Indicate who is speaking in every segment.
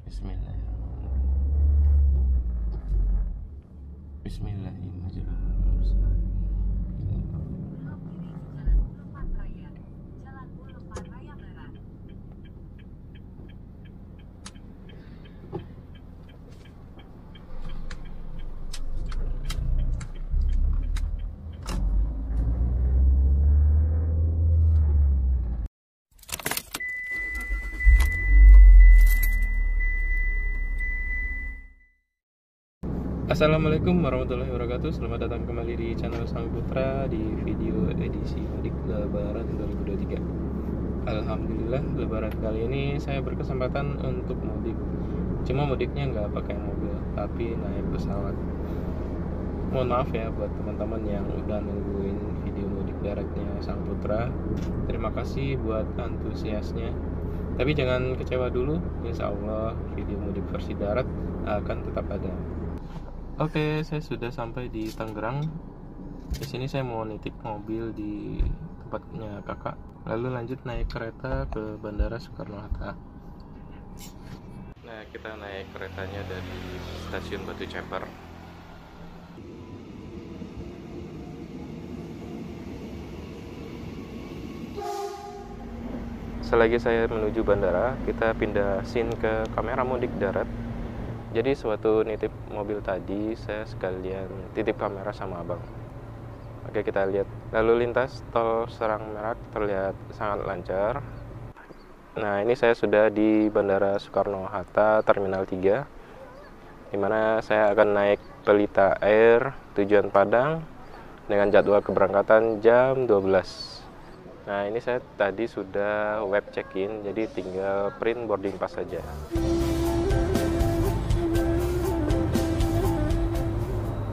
Speaker 1: Bismillahirrahmanirrahim. Bismillahirrahmanirrahim. Assalamualaikum warahmatullahi wabarakatuh. Selamat datang kembali di channel Sang Putra di video edisi mudik Lebaran 2023. Alhamdulillah, Lebaran kali ini saya berkesempatan untuk mudik. Cuma mudiknya nggak pakai mobil, tapi naik pesawat. Mohon maaf ya buat teman-teman yang udah nungguin video mudik daratnya Sang Putra. Terima kasih buat antusiasnya. Tapi jangan kecewa dulu, insya Allah video mudik versi darat akan tetap ada. Oke, saya sudah sampai di Tangerang. Di sini saya mau nitip mobil di tempatnya kakak, lalu lanjut naik kereta ke Bandara Soekarno-Hatta. Nah, kita naik keretanya dari stasiun Batu Ceper. Selagi saya menuju bandara, kita pindah scene ke kamera mudik darat. Jadi sewaktu nitip mobil tadi, saya sekalian titip kamera sama abang. Oke, kita lihat. Lalu lintas tol Serang Merak terlihat sangat lancar. Nah, ini saya sudah di Bandara Soekarno-Hatta Terminal 3, dimana saya akan naik Pelita Air tujuan Padang dengan jadwal keberangkatan jam 12. Nah, ini saya tadi sudah web check-in, jadi tinggal print boarding pass saja.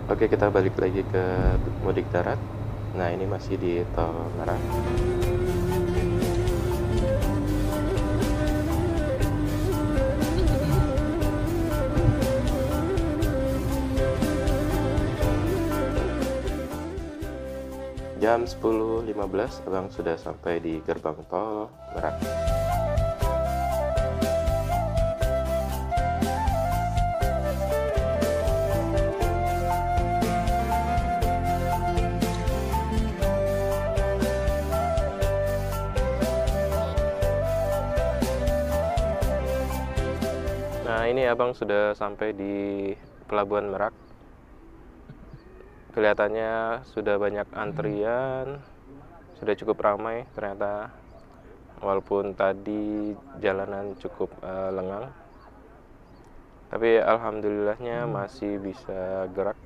Speaker 1: Oke, kita balik lagi ke mudik darat. Nah, ini masih di Tol Merak. Jam 10.15, abang sudah sampai di gerbang Tol Merak. Nah, ini abang sudah sampai di Pelabuhan Merak. Kelihatannya sudah banyak antrian, sudah cukup ramai ternyata. Walaupun tadi jalanan cukup lengang, tapi alhamdulillahnya masih bisa gerak,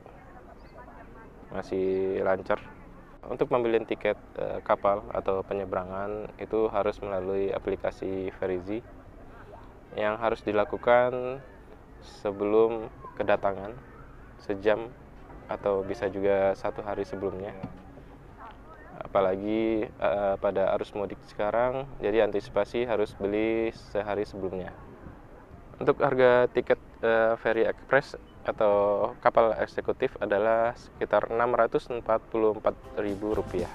Speaker 1: masih lancar. Untuk pembelian tiket kapal atau penyeberangan itu harus melalui aplikasi Verizi, yang harus dilakukan sebelum kedatangan sejam atau bisa juga 1 hari sebelumnya. Apalagi pada arus mudik sekarang, jadi antisipasi harus beli sehari sebelumnya. Untuk harga tiket Ferry Express atau kapal eksekutif adalah sekitar Rp644.000.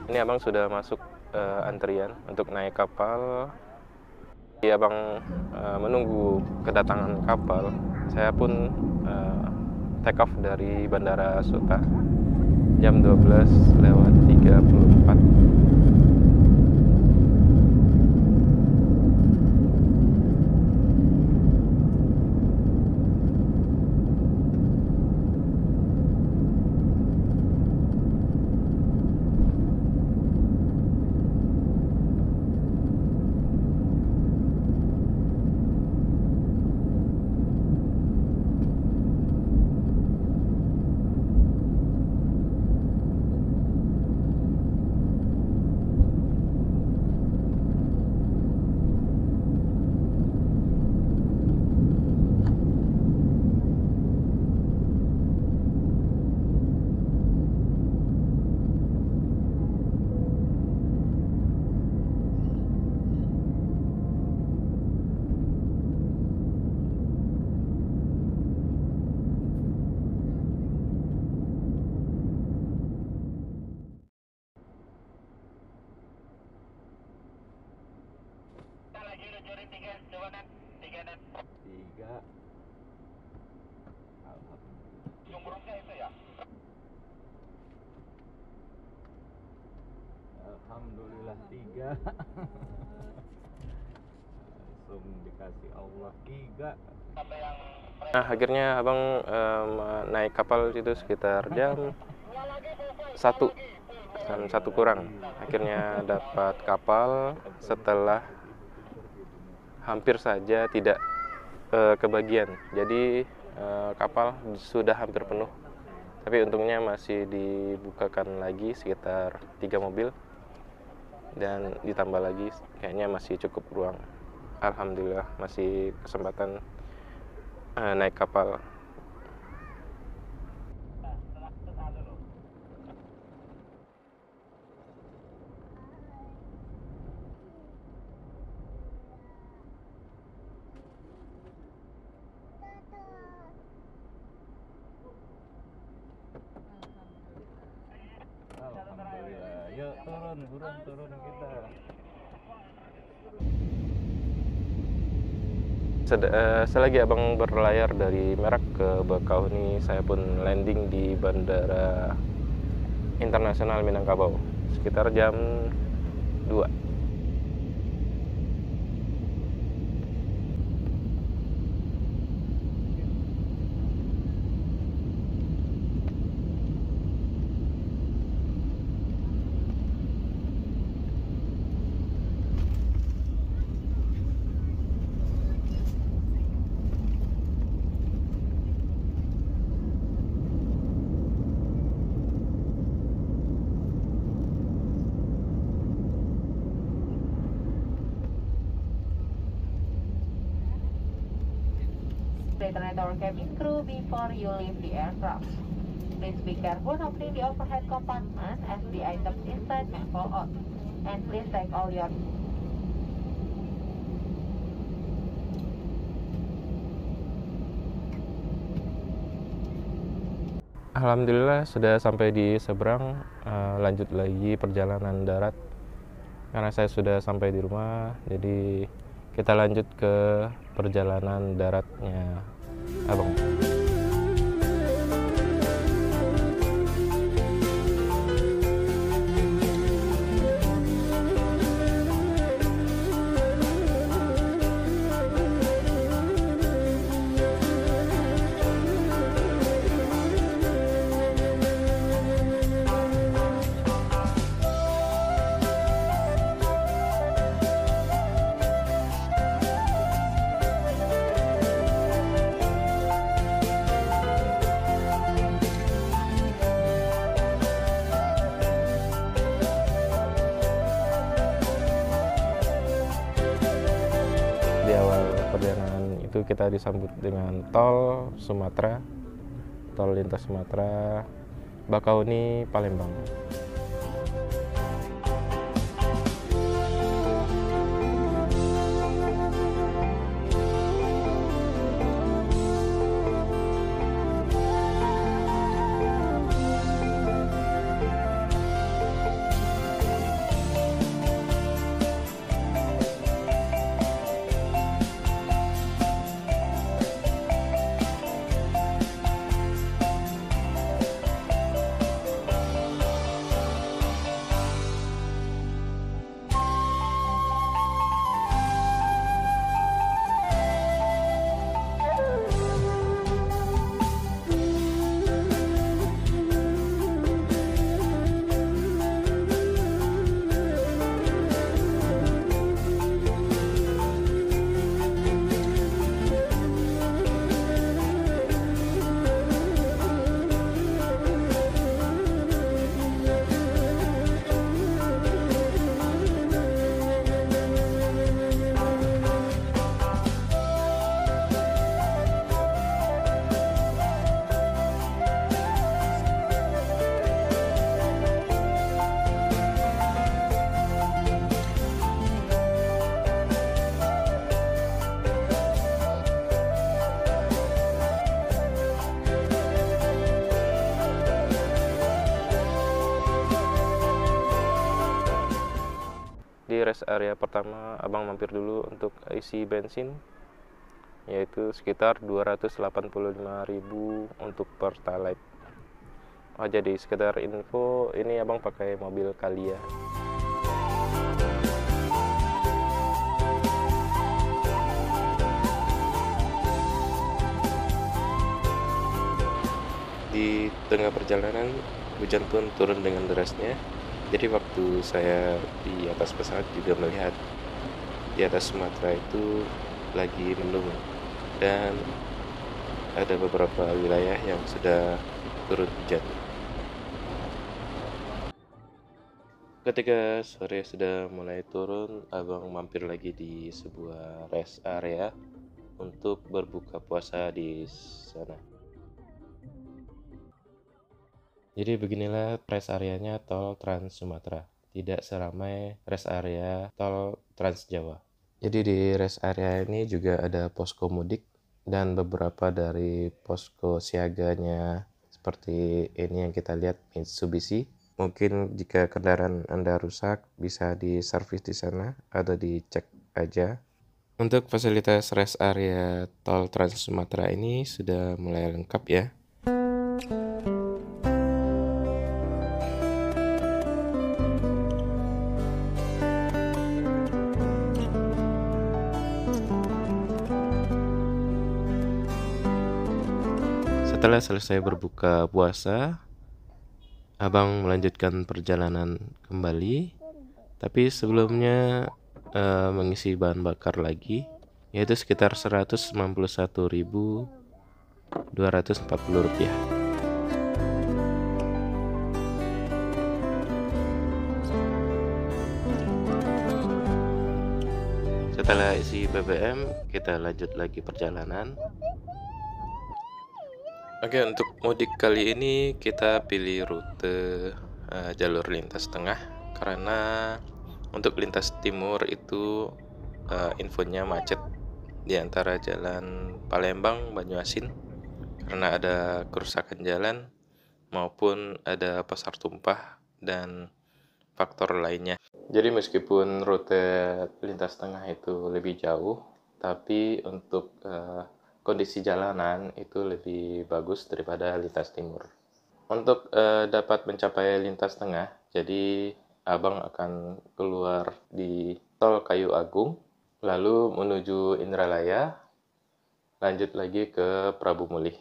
Speaker 1: Ini abang sudah masuk antrian untuk naik kapal. Abang menunggu kedatangan kapal. Saya pun take off dari Bandara Suta jam 12:34.
Speaker 2: alhamdulillah 3. Langsung dikasih Allah 3.
Speaker 1: Nah, akhirnya abang naik kapal itu sekitar jam 1 dan 1 kurang. Akhirnya dapat kapal setelah hampir saja tidak kebagian. Jadi kapal sudah hampir penuh. Tapi untungnya masih dibukakan lagi sekitar 3 mobil dan ditambah lagi kayaknya masih cukup ruang. Alhamdulillah masih kesempatan naik kapal.
Speaker 2: Alhamdulillah. Yuk turun kita.
Speaker 1: Selagi abang berlayar dari Merak ke Bakauheni, saya pun landing di Bandara Internasional Minangkabau sekitar jam 2.
Speaker 3: Return our cabin crew before you leave the aircraft. Please be careful opening the overhead compartment as the items inside may fall out. And please take all your
Speaker 1: Alhamdulillah sudah sampai di seberang. Lanjut lagi perjalanan darat karena saya sudah sampai di rumah. Jadi kita lanjut ke perjalanan daratnya abang. Di awal perjalanan itu kita disambut dengan tol Sumatera, tol lintas Sumatera, Bakauheni, Palembang. Di rest area pertama abang mampir dulu untuk isi bensin, yaitu sekitar 285.000 untuk Pertalite. Oh, jadi sekedar info, ini abang pakai mobil Calya. Di tengah perjalanan hujan pun turun dengan derasnya. Jadi waktu saya di atas pesawat juga melihat di atas Sumatera itu lagi mendung dan ada beberapa wilayah yang sudah turun hujan. Ketika sore sudah mulai turun, abang mampir lagi di sebuah rest area untuk berbuka puasa di sana. Jadi beginilah rest areanya tol Trans Sumatera. Tidak seramai rest area tol Trans Jawa. Jadi di rest area ini juga ada posko mudik dan beberapa dari posko siaganya seperti ini yang kita lihat Mitsubishi. Mungkin jika kendaraan Anda rusak bisa diservis di sana atau dicek aja. Untuk fasilitas rest area tol Trans Sumatera ini sudah mulai lengkap ya. Setelah selesai berbuka puasa, abang melanjutkan perjalanan kembali, tapi sebelumnya mengisi bahan bakar lagi, yaitu sekitar Rp191.240. Setelah isi BBM, kita lanjut lagi perjalanan. Oke, untuk mudik kali ini kita pilih rute jalur lintas tengah karena untuk lintas timur itu infonya macet di antara jalan Palembang Banyuasin karena ada kerusakan jalan maupun ada pasar tumpah dan faktor lainnya. Jadi meskipun rute lintas tengah itu lebih jauh, tapi untuk kondisi jalanan itu lebih bagus daripada lintas timur. Untuk dapat mencapai lintas tengah, jadi abang akan keluar di tol Kayu Agung, lalu menuju Indralaya, lanjut lagi ke Prabu Mulih.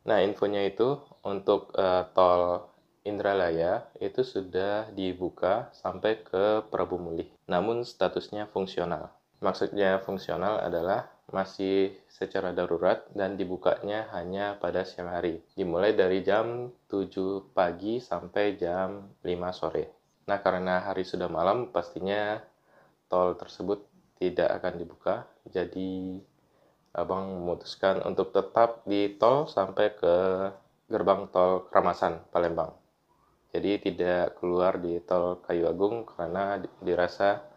Speaker 1: Nah, infonya itu untuk tol Indralaya itu sudah dibuka sampai ke Prabu Mulih, namun statusnya fungsional. Maksudnya fungsional adalah masih secara darurat dan dibukanya hanya pada siang hari, dimulai dari jam 7 pagi sampai jam 5 sore. Nah, karena hari sudah malam, pastinya tol tersebut tidak akan dibuka, jadi abang memutuskan untuk tetap di tol sampai ke gerbang tol Kramasan, Palembang. Jadi tidak keluar di tol Kayu Agung karena dirasa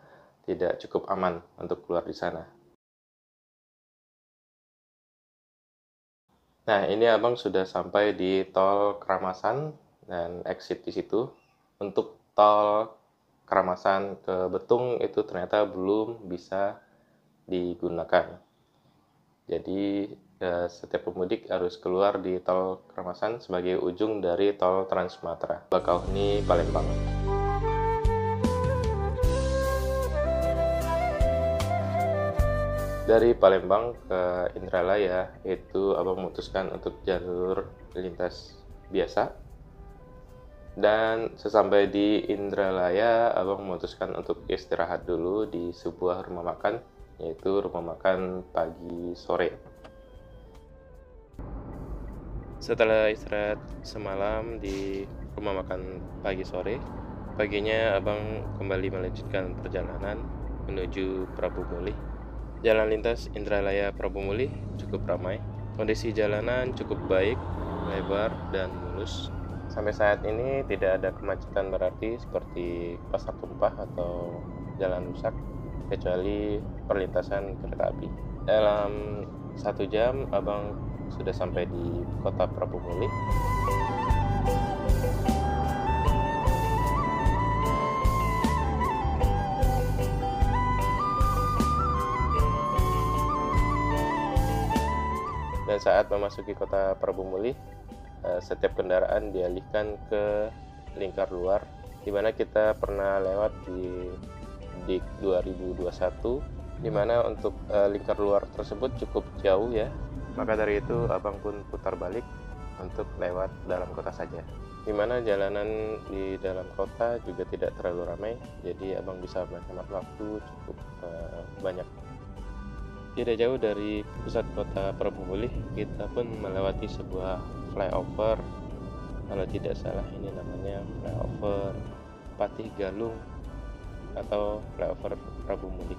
Speaker 1: tidak cukup aman untuk keluar di sana. Nah, ini abang sudah sampai di tol Kramasan dan exit di situ. Untuk tol Kramasan ke Betung itu ternyata belum bisa digunakan. Jadi setiap pemudik harus keluar di tol Kramasan sebagai ujung dari tol Trans Sumatera, Bakauheni, Palembang. Dari Palembang ke Indralaya itu abang memutuskan untuk jalur lintas biasa, dan sesampai di Indralaya abang memutuskan untuk istirahat dulu di sebuah rumah makan, yaitu rumah makan Pagi Sore. Setelah istirahat semalam di rumah makan Pagi Sore, paginya abang kembali melanjutkan perjalanan menuju Prabu Mulih. Jalan lintas Indralaya Prabu Mulih cukup ramai. Kondisi jalanan cukup baik, lebar, dan mulus. Sampai saat ini tidak ada kemacetan berarti seperti pasar tumpah atau jalan rusak, kecuali perlintasan kereta api. Dalam 1 jam, abang sudah sampai di kota Prabu Mulih. Dan saat memasuki kota Prabu Mulih, setiap kendaraan dialihkan ke lingkar luar, di mana kita pernah lewat di DIK 2021, di mana untuk lingkar luar tersebut cukup jauh ya. Maka dari itu abang pun putar balik untuk lewat dalam kota saja, dimana jalanan di dalam kota juga tidak terlalu ramai, jadi abang bisa menghemat waktu cukup banyak. Tidak jauh dari pusat kota Prabumulih, kita pun melewati sebuah flyover. Kalau tidak salah ini namanya flyover Patih Galung atau flyover Prabumulih.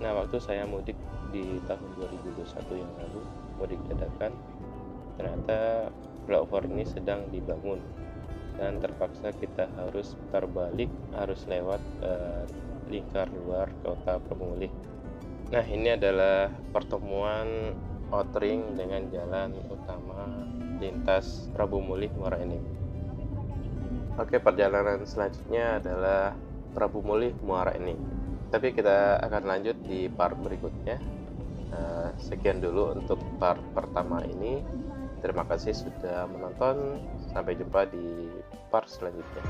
Speaker 1: Nah, waktu saya mudik di tahun 2021 yang lalu, mudik dadakan, ternyata flyover ini sedang dibangun dan terpaksa kita harus putar balik, harus lewat lingkar luar kota Prabumulih. Nah, ini adalah pertemuan outring dengan jalan utama lintas Prabumulih Muara Enim. Oke, perjalanan selanjutnya adalah Prabumulih Muara Enim. Tapi kita akan lanjut di part berikutnya. Sekian dulu untuk part pertama ini. Terima kasih sudah menonton. Sampai jumpa di part selanjutnya.